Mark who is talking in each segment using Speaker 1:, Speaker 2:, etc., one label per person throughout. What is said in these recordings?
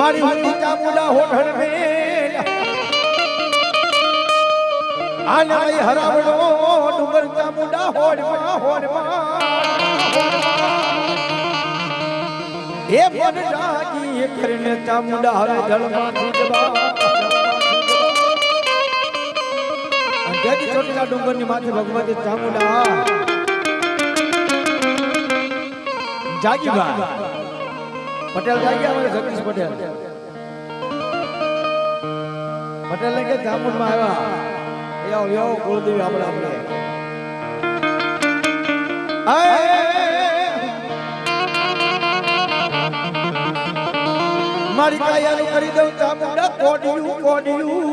Speaker 1: મારી હોતી ચામુંડા હોઠણ મેલ આને લઈ હરાવડો ડુંગર ચામુંડા હોડમાં એ મન જાગી કરીને ચામુંડા હવે જળમાંથી જવા અંધેરી ચોટીલા ડુંગરની માથે ભગવતી ચામુંડા જાગી બા પટેલ જાગ્યા અમારે જગદીશ પટેલ ને કે ચામુંડમાં આવ્યા યો કુળદેવી આપણે મારી કાયાનું કરી દઉં ચામુંડા કોડિયું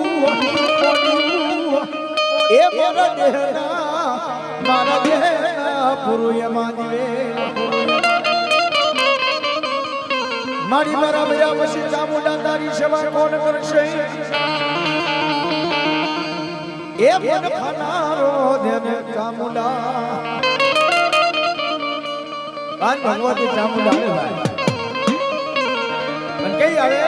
Speaker 1: એ મારા દેહના પુરુયમાં દિવે મારી મારા મેરા પછી ચામુંડા તારી સેવા કોણ કરશે એ મન ખાનારો દેને ચામુંડા આન ભગવતી ચામુંડા આવે ભાઈ અને કઈ આવે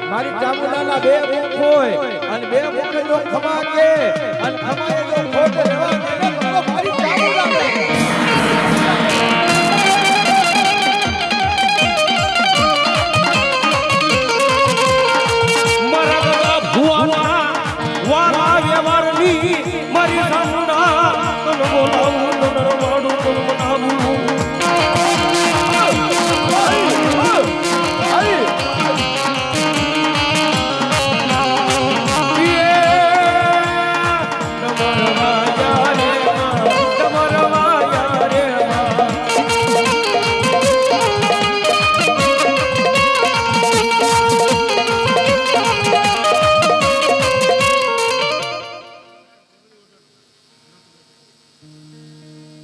Speaker 1: મારી ચામુંડાના બે મુખ હોય અને બે મુખે જો ખમા કે અને ખમાએ જો ખોટ રહેવા દે તો મારી ચામુંડા
Speaker 2: મારા દાદા ભુવાના વારા વ્યવહારની મારી ચામુંડા તન બોલાવું તન રવાડું તન બનાવું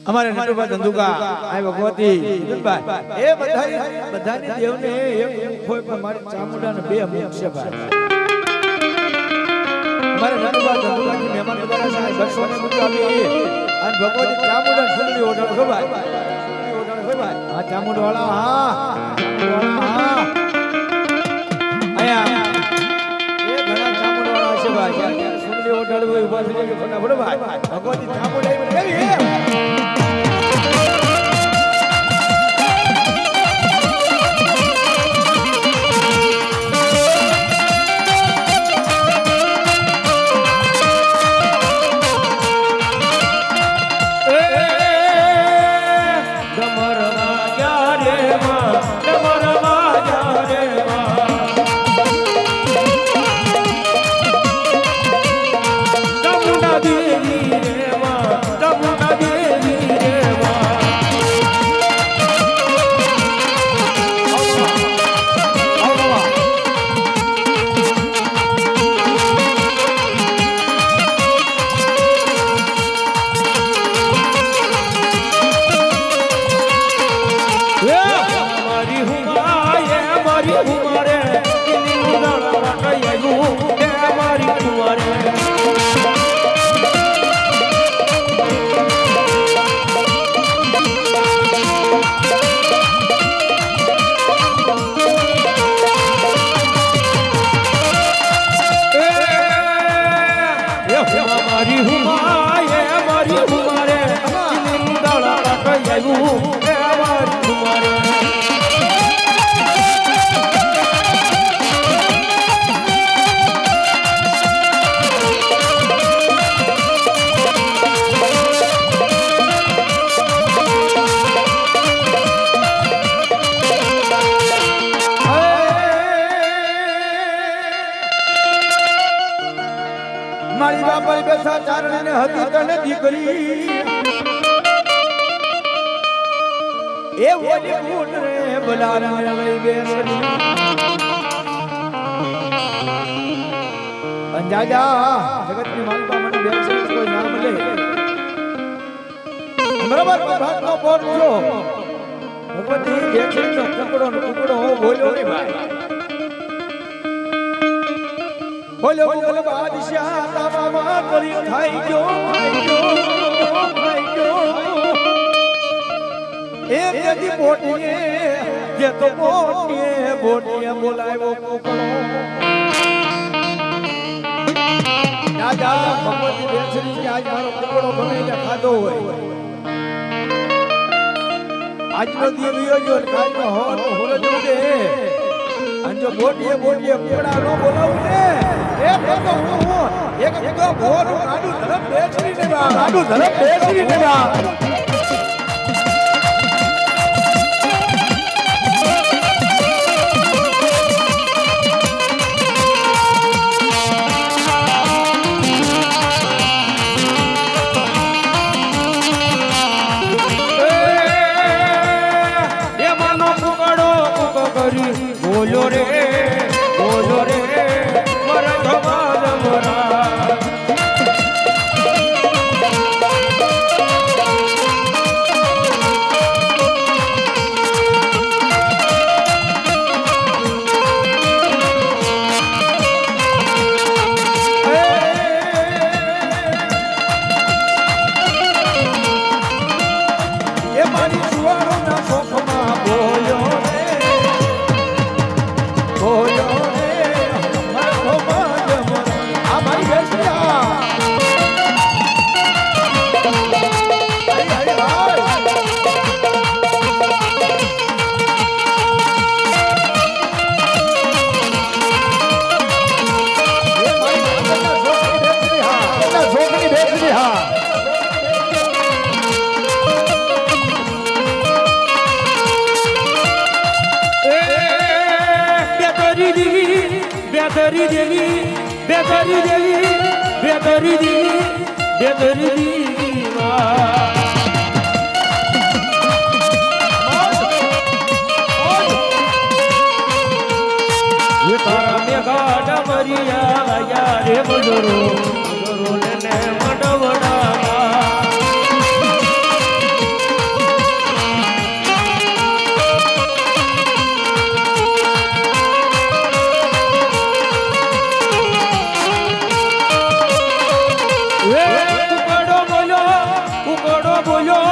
Speaker 1: અમારે નટુભા ધંધુકા આ ભગવતી એ બધાની દેવને એક મુખ હોય પણ મારી ચામુંડાને બે મુખ છે ભાઈ અમારે નટુભા ધંધુકાની મહેમાન દ્વારા સાહેબ 200 ને મુકાવી અને ભગવતી ચામુંડા સુંદરી ઓઢણ હો ભાઈ આ ચામુંડવાળા હા આયા એ ઘણા ચામુંડવાળા છે ભાઈ સુંદરી ઓઢણ હોય ઉભા થઈ કે ફટાફટ ભાઈ ભગવતી ચામુંડા કેવી
Speaker 2: આવ્યું એ મારી કુમારી
Speaker 1: મારી બાપા બેસા ચારણે હતી તને દીકરી એ ઓલી ફૂટ રે બલારા લઈ બેસની અંજાજા જગતની મારી બાપાને બેસી કોઈ નામ લે બરાબર ભાગનો પોર છો ભગવતી બેસી ટુકડો બોલ્યો રે ભાઈ બોલો બોલો બાદશાહ તાવામાં કરી ખાઈ ગયો એ દેદી બોટીએ જે તો બોટીએ બોલાવ્યો કોકળો દાદા ભગવતી બેસરી કે આજ મારો કોકળો બને ખાધો હોય આજનો દિવ્યો જો કાલનો હોનો હોલો જો દે અંજો બોટીએ કુકડા નો બોલાવું ને એ તો હું એક ભોરું ગાડું ધરમ બેસરી ને બા
Speaker 2: બોલો રે મરા ધમાલ મરા
Speaker 1: એ મારી સુવાળો ના શોખમાં બોલ્યો
Speaker 2: બેદરી દેવી ये तारा में गाड़ा मरिया यारे बजरो ने मडवड़ा कुकड़ो बोलो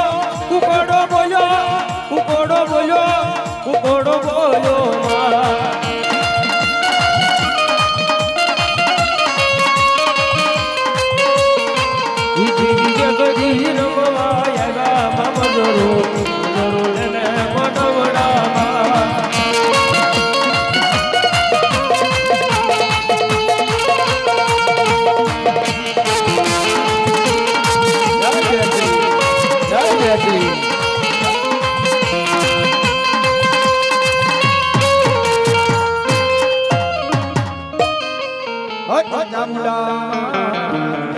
Speaker 1: જામુડા